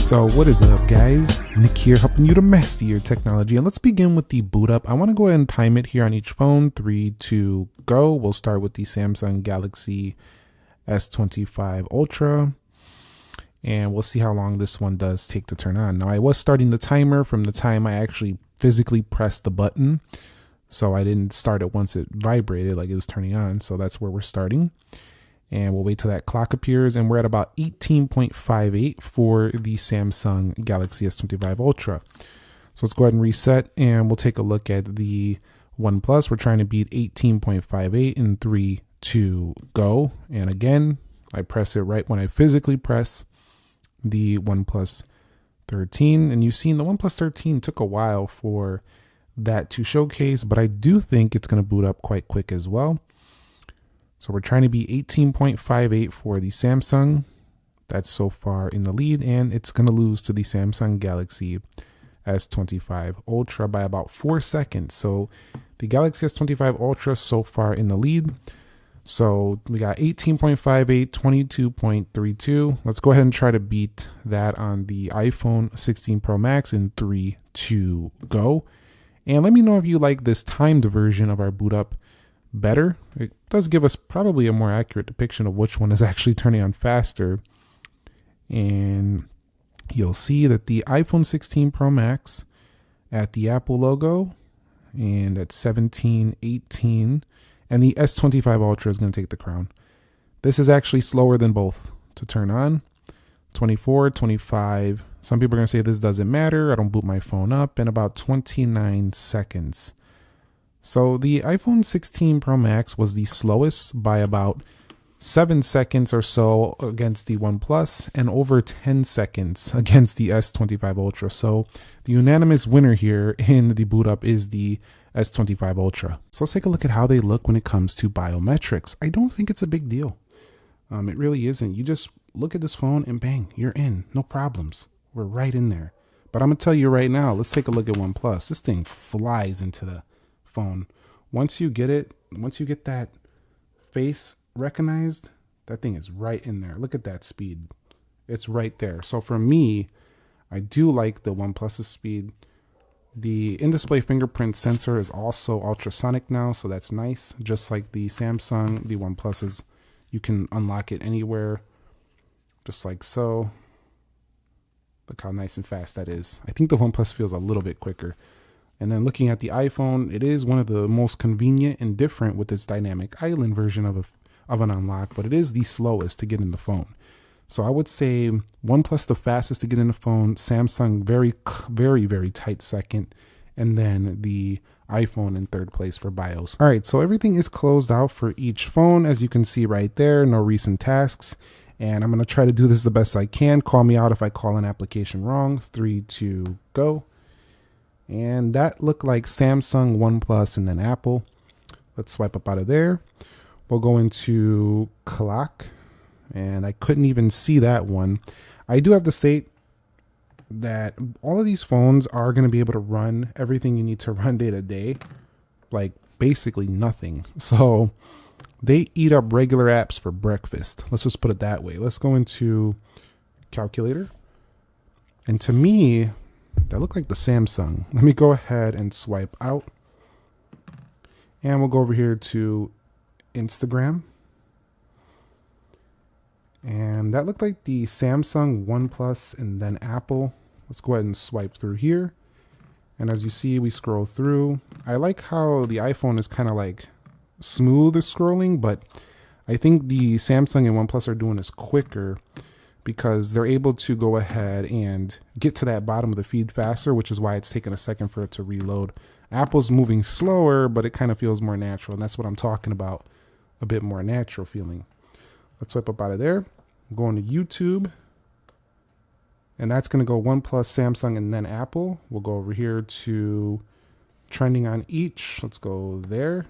So what is up, guys? Nick here, helping you to master your technology. And let's begin with the boot up. I want to go ahead and time it here on each phone. 3, 2, go. We'll start with the Samsung Galaxy S25 Ultra. And we'll see how long this one does take to turn on. Now, I was starting the timer from the time I actually physically pressed the button. So I didn't start it once it vibrated, like it was turning on. So that's where we're starting. And we'll wait till that clock appears, and we're at about 18.58 for the Samsung Galaxy S25 Ultra. So let's go ahead and reset, and we'll take a look at the OnePlus. We're trying to beat 18.58 in 3, 2, go. And again, I press it right when I physically press the OnePlus 13. And you've seen the OnePlus 13 took a while for that to showcase, but I do think it's going to boot up quite quick as well. So we're trying to be 18.58 for the Samsung. That's so far in the lead, and it's going to lose to the Samsung Galaxy S25 Ultra by about 4 seconds. So the Galaxy S25 Ultra so far in the lead. So we got 18.58, 22.32. Let's go ahead and try to beat that on the iPhone 16 Pro Max in 3, 2, go. And let me know if you like this timed version of our boot up better. It does give us probably a more accurate depiction of which one is actually turning on faster. And you'll see that the iPhone 16 Pro Max at the Apple logo and at 17:18, and the S25 Ultra is going to take the crown. This is actually slower than both to turn on. 24, 25. Some people are going to say this doesn't matter. I don't boot my phone up. In about 29 seconds. So the iPhone 16 Pro Max was the slowest by about 7 seconds or so against the OnePlus, and over 10 seconds against the S25 Ultra. So the unanimous winner here in the boot up is the S25 Ultra. So let's take a look at how they look when it comes to biometrics. I don't think it's a big deal. It really isn't. You just look at this phone and bang, you're in. No problems. We're right in there. But I'm going to tell you right now, let's take a look at OnePlus. This thing flies into the phone. Once you get it, once you get that face recognized, that thing is right in there. Look at that speed. It's right there. So for me, I do like the OnePlus's speed. The in-display fingerprint sensor is also ultrasonic now, so that's nice. Just like the Samsung, the OnePlus's, you can unlock it anywhere, just like so. Look how nice and fast that is. I think the OnePlus feels a little bit quicker. And then looking at the iPhone, it is one of the most convenient and different with its dynamic island version of an unlock, but it is the slowest to get in the phone. So I would say OnePlus the fastest to get in the phone, Samsung very tight second, and then the iPhone in third place for BIOS. All right, so everything is closed out for each phone, as you can see right there. No recent tasks. And I'm going to try to do this the best I can. Call me out if I call an application wrong. 3, 2, go. And that looked like Samsung, OnePlus, and then Apple. Let's swipe up out of there. We'll go into clock. And I couldn't even see that one. I do have to state that all of these phones are going to be able to run everything you need to run day to day. Like basically nothing. So they eat up regular apps for breakfast. Let's just put it that way. Let's go into calculator. And to me, that looked like the Samsung. Let me go ahead and swipe out. And we'll go over here to Instagram. And that looked like the Samsung, OnePlus, and then Apple. Let's go ahead and swipe through here. And as you see, we scroll through. I like how the iPhone is kind of like smooth scrolling, but I think the Samsung and OnePlus are doing this quicker because they're able to go ahead and get to that bottom of the feed faster, which is why it's taken a second for it to reload. Apple's moving slower, but it kind of feels more natural, and that's what I'm talking about, a bit more natural feeling. Let's swipe up out of there. I'm going to YouTube, and that's going to go OnePlus, Samsung, and then Apple. We'll go over here to trending on each. Let's go there.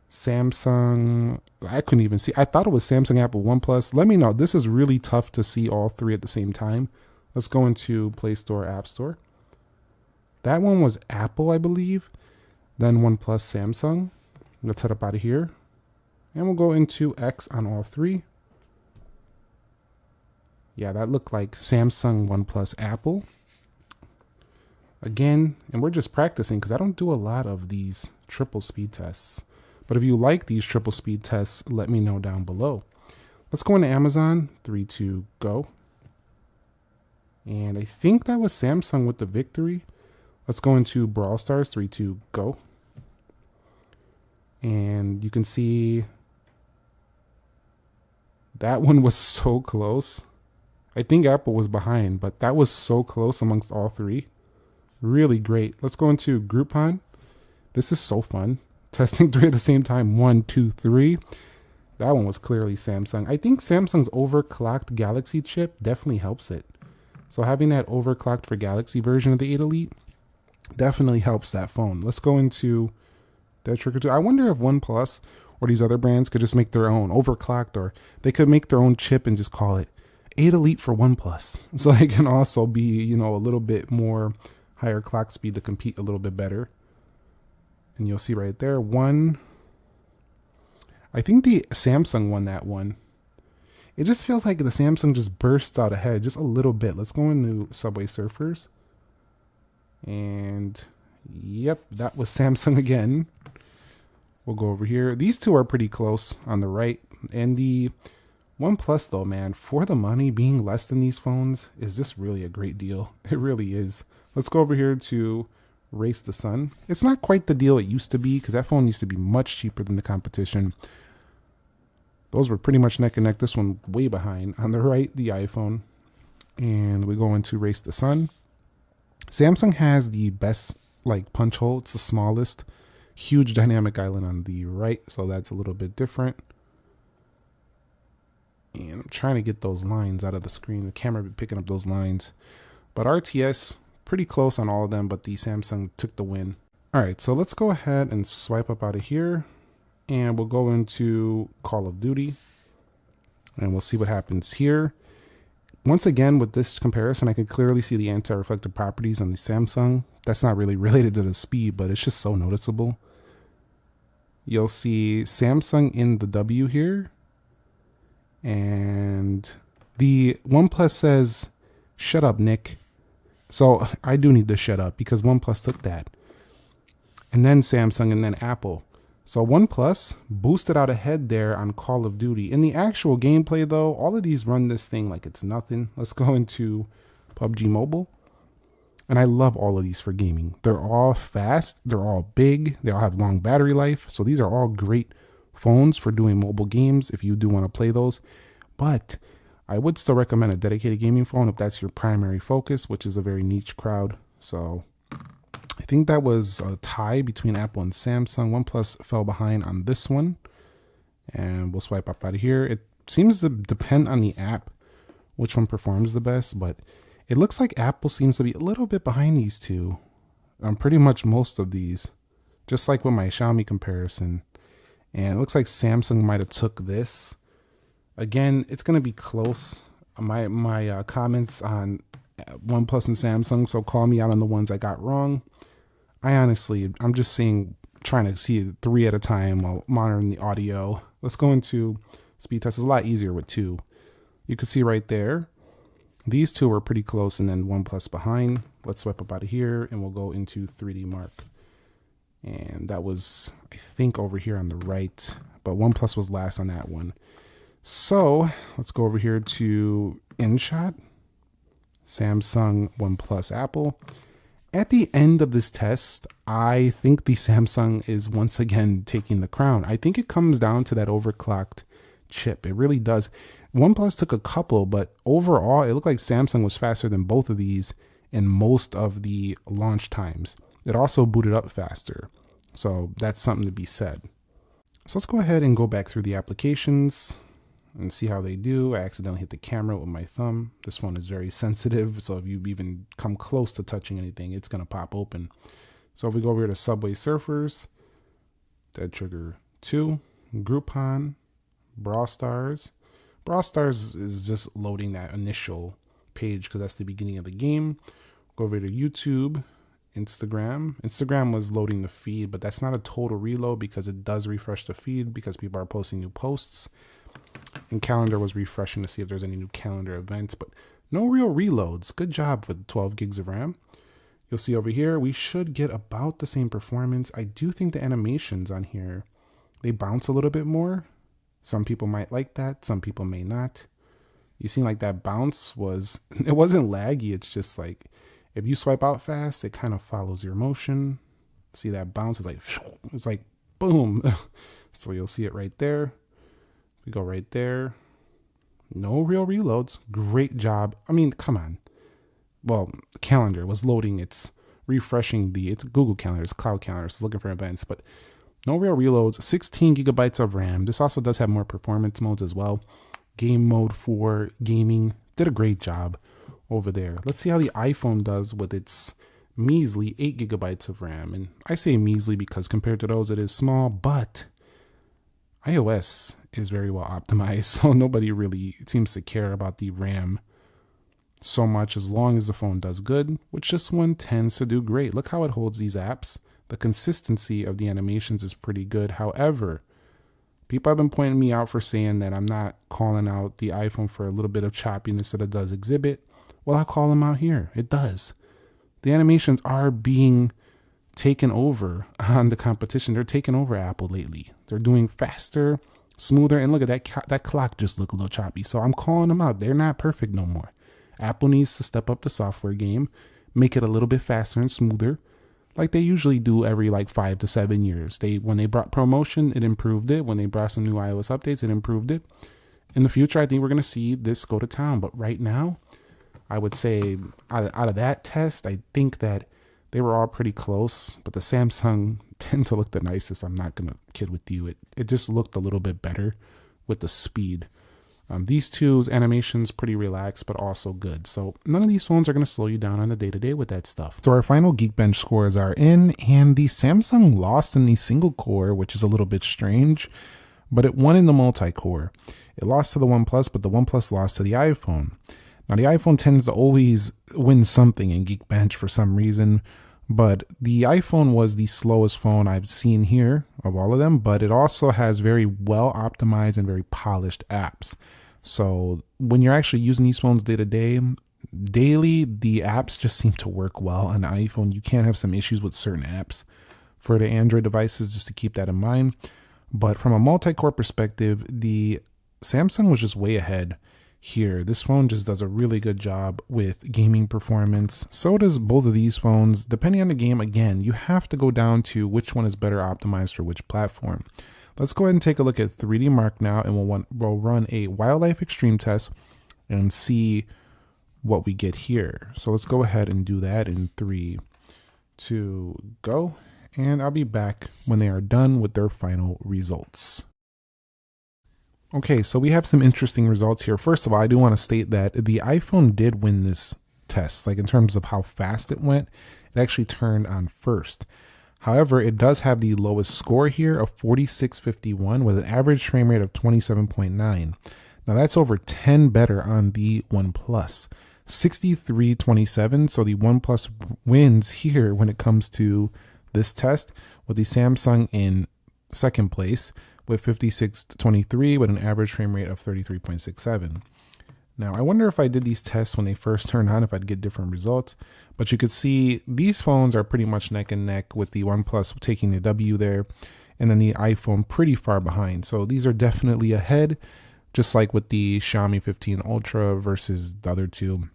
Samsung, I couldn't even see. I thought it was Samsung, Apple, OnePlus. Let me know. This is really tough to see all three at the same time. Let's go into Play Store, App Store. That one was Apple, I believe. Then OnePlus, Samsung. Let's head up out of here. And we'll go into X on all three. Yeah, that looked like Samsung, OnePlus, Apple. Again, and we're just practicing because I don't do a lot of these triple speed tests. But if you like these triple speed tests, let me know down below. Let's go into Amazon. 3, 2, go. And I think that was Samsung with the victory. Let's go into Brawl Stars. 3, 2, go. And you can see that one was so close. I think Apple was behind, but that was so close amongst all three. Really great. Let's go into Groupon. This is so fun. Testing three at the same time. 1, 2, 3. That one was clearly Samsung. I think Samsung's overclocked Galaxy chip definitely helps it. So having that overclocked for Galaxy version of the 8 Elite definitely helps that phone. Let's go into Dead Trigger 2. I wonder if OnePlus or these other brands could just make their own overclocked, or they could make their own chip and just call it 8 Elite for OnePlus. So it can also be, you know, a little bit more higher clock speed to compete a little bit better. And you'll see right there, I think the Samsung won that one. It just feels like the Samsung just bursts out ahead just a little bit. Let's go into Subway Surfers. And yep, that was Samsung again. We'll go over here. These two are pretty close on the right. And the OnePlus though, man, for the money, being less than these phones is just really a great deal. It really is. Let's go over here to Race the Sun. It's not quite the deal it used to be because that phone used to be much cheaper than the competition. Those were pretty much neck and neck. This one way behind. On the right, the iPhone. And we go into Race the Sun. Samsung has the best like punch hole. It's the smallest. Huge dynamic island on the right, so that's a little bit different. And I'm trying to get those lines out of the screen. The camera be picking up those lines. But RTS, pretty close on all of them, but the Samsung took the win. All right, so let's go ahead and swipe up out of here. And we'll go into Call of Duty. And we'll see what happens here. Once again, with this comparison, I can clearly see the anti-reflective properties on the Samsung. That's not really related to the speed, but it's just so noticeable. You'll see Samsung in the W here. And the OnePlus says, shut up, Nick. So I do need to shut up because OnePlus took that. And then Samsung and then Apple. So OnePlus boosted out ahead there on Call of Duty. In the actual gameplay though, all of these run this thing like it's nothing. Let's go into PUBG Mobile. And I love all of these for gaming. They're all fast. They're all big. They all have long battery life. So these are all great phones for doing mobile games if you do want to play those. But I would still recommend a dedicated gaming phone if that's your primary focus, which is a very niche crowd. So I think that was a tie between Apple and Samsung. OnePlus fell behind on this one. And we'll swipe up out of here. It seems to depend on the app which one performs the best, but it looks like Apple seems to be a little bit behind these two on pretty much most of these, just like with my Xiaomi comparison. And it looks like Samsung might have took this. Again, it's going to be close. My comments on OnePlus and Samsung, so call me out on the ones I got wrong. I'm just trying to see 3 at a time while monitoring the audio. Let's go into speed test. It's a lot easier with 2. You can see right there, these two are pretty close and then OnePlus behind. Let's swipe up out of here and we'll go into 3D Mark. And that was, I think, over here on the right, but OnePlus was last on that one. So let's go over here to InShot, Samsung, OnePlus, Apple. At the end of this test, I think the Samsung is once again taking the crown. I think it comes down to that overclocked chip. It really does. OnePlus took a couple, but overall, it looked like Samsung was faster than both of these in most of the launch times. It also booted up faster. So that's something to be said. So let's go ahead and go back through the applications and see how they do. I accidentally hit the camera with my thumb. This phone is very sensitive, so if you even come close to touching anything, it's going to pop open. So if we go over here to Subway Surfers, Dead Trigger 2, Groupon, Brawl Stars. Brawl Stars is just loading that initial page because that's the beginning of the game. Go over to YouTube, Instagram. Instagram was loading the feed, but that's not a total reload because it does refresh the feed because people are posting new posts. And calendar was refreshing to see if there's any new calendar events, but no real reloads. Good job for the 12 gigs of RAM. You'll see over here, we should get about the same performance. I do think the animations on here, they bounce a little bit more. Some people might like that. Some people may not. You see like that bounce was, it wasn't laggy. It's just like, if you swipe out fast, it kind of follows your motion. See that bounce is like, it's like boom. So you'll see it right there. We go right there. No real reloads. Great job. I mean, come on. Well, calendar was loading. It's refreshing it's Google Calendar. It's Cloud Calendar. It's looking for events, but no real reloads. 16 gigabytes of RAM. This also does have more performance modes as well. Game mode for gaming. Did a great job over there. Let's see how the iPhone does with its measly 8 gigabytes of RAM. And I say measly because compared to those, it is small, but iOS is very well optimized. So nobody really seems to care about the RAM so much as long as the phone does good, which this one tends to do great. Look how it holds these apps. The consistency of the animations is pretty good. However, people have been pointing me out for saying that I'm not calling out the iPhone for a little bit of choppiness that it does exhibit. Well, I'll call them out here. It does. The animations are being taken over on the competition. They're taking over Apple lately. They're doing faster, smoother, and look at that clock just look a little choppy. So I'm calling them out. They're not perfect no more. Apple needs to step up the software game, make it a little bit faster and smoother, like they usually do every like 5 to 7 years. When they brought ProMotion, it improved it. When they brought some new iOS updates, it improved it. In the future, I think we're going to see this go to town. But right now, I would say out of that test, I think that they were all pretty close. But the Samsung tend to look the nicest. I'm not going to kid with you. It just looked a little bit better with the speed. These two's animations pretty relaxed, but also good. So none of these phones are going to slow you down on the day-to-day with that stuff. So our final Geekbench scores are in, and the Samsung lost in the single core, which is a little bit strange, but it won in the multi-core. It lost to the OnePlus, but the OnePlus lost to the iPhone. Now the iPhone tends to always win something in Geekbench for some reason, but the iPhone was the slowest phone I've seen here of all of them, but it also has very well optimized and very polished apps. So when you're actually using these phones day to day, daily, the apps just seem to work well on the iPhone. You can have some issues with certain apps for the Android devices, just to keep that in mind. But from a multi-core perspective, the Samsung was just way ahead here. This phone just does a really good job with gaming performance. So does both of these phones. Depending on the game, again, you have to go down to which one is better optimized for which platform. Let's go ahead and take a look at 3D Mark now, and we'll run a wildlife extreme test and see what we get here. So let's go ahead and do that in 3, 2, go. And I'll be back when they are done with their final results. Okay, so we have some interesting results here. First of all, I do want to state that the iPhone did win this test. Like in terms of how fast it went, it actually turned on first. However, it does have the lowest score here of 4651 with an average frame rate of 27.9. Now that's over 10 better on the OnePlus. 6327, so the OnePlus wins here when it comes to this test, with the Samsung in second place with 5623 with an average frame rate of 33.67. Now, I wonder if I did these tests when they first turned on, if I'd get different results. But you could see these phones are pretty much neck and neck, with the OnePlus taking the W there, and then the iPhone pretty far behind. So these are definitely ahead, just like with the Xiaomi 15 Ultra versus the other two.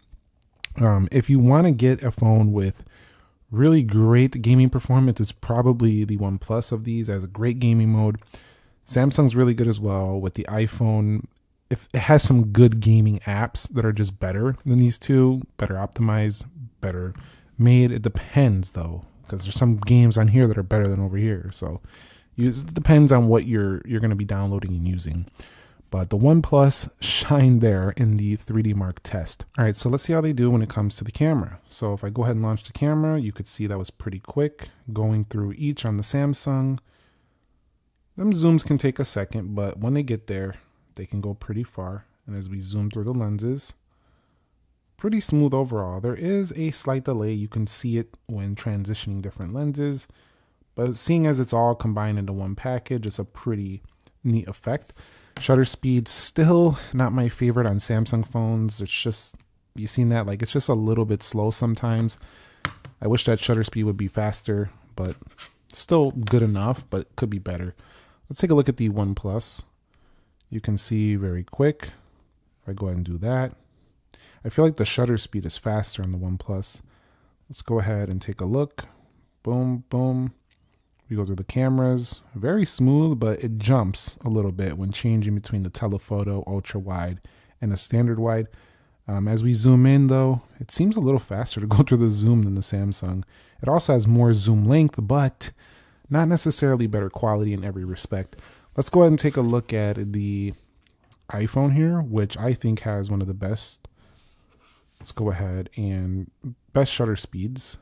If you want to get a phone with really great gaming performance, it's probably the OnePlus of these. It has a great gaming mode. Samsung's really good as well. With the iPhone, if it has some good gaming apps that are just better than these two, better optimized, better made. It depends though, because there's some games on here that are better than over here. So it depends on what you're going to be downloading and using. But the OnePlus shined there in the 3D Mark test. All right, so let's see how they do when it comes to the camera. So if I go ahead and launch the camera, you could see that was pretty quick going through each on the Samsung. Them zooms can take a second, but when they get there, they can go pretty far. And as we zoom through the lenses, pretty smooth overall. There is a slight delay. You can see it when transitioning different lenses, but seeing as it's all combined into one package, it's a pretty neat effect. Shutter speed still not my favorite on Samsung phones. It's just, you seen that? Like, it's just a little bit slow sometimes. I wish that shutter speed would be faster, but still good enough, but could be better. Let's take a look at the OnePlus. You can see very quick. If I go ahead and do that, I feel like the shutter speed is faster on the OnePlus. Let's go ahead and take a look. Boom, boom. We go through the cameras. Very smooth, but it jumps a little bit when changing between the telephoto, ultra wide, and the standard wide. As we zoom in, though, it seems a little faster to go through the zoom than the Samsung. It also has more zoom length, but not necessarily better quality in every respect. Let's go ahead and take a look at the iPhone here, which I think has one of the best. Let's go ahead and best shutter speeds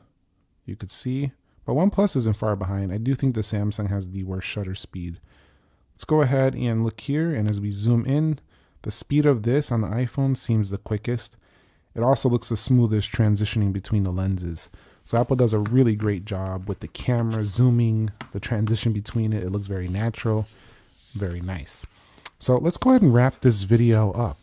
you could see. But OnePlus isn't far behind. I do think the Samsung has the worst shutter speed. Let's go ahead and look here, and as we zoom in, the speed of this on the iPhone seems the quickest. It also looks the smoothest transitioning between the lenses. So Apple does a really great job with the camera zooming, the transition between it. It looks very natural, very nice. So let's go ahead and wrap this video up.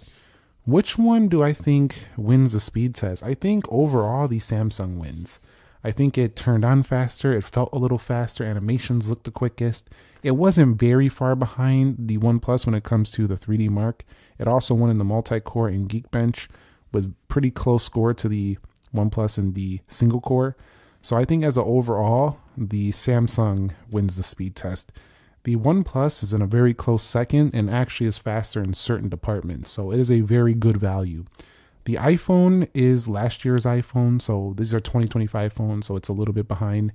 Which one do I think wins the speed test? I think overall the Samsung wins. I think it turned on faster. It felt a little faster. Animations looked the quickest. It wasn't very far behind the OnePlus when it comes to the 3D Mark. It also won in the multi-core and Geekbench with pretty close score to the OnePlus and the single core. So I think as an overall, the Samsung wins the speed test. The OnePlus is in a very close second and actually is faster in certain departments. So it is a very good value. The iPhone is last year's iPhone, so these are 2025 phones, so it's a little bit behind,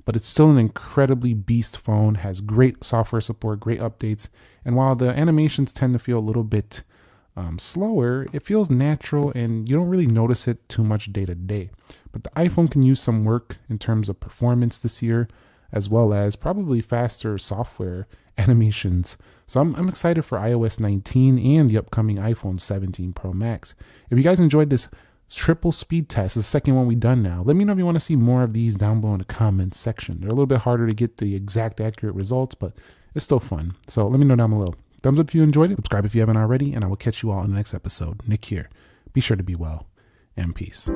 but it's still an incredibly beast phone, has great software support, great updates, and while the animations tend to feel a little bit slower, it feels natural and you don't really notice it too much day to day. But the iPhone can use some work in terms of performance this year, as well as probably faster software animations. So I'm excited for iOS 19 and the upcoming iPhone 17 Pro Max. If you guys enjoyed this triple speed test, the second one we've done now, let me know if you want to see more of these down below in the comments section. They're a little bit harder to get the exact accurate results, but it's still fun. So let me know down below. Thumbs up if you enjoyed it, subscribe if you haven't already, and I will catch you all in the next episode. Nick here. Be sure to be well, and peace.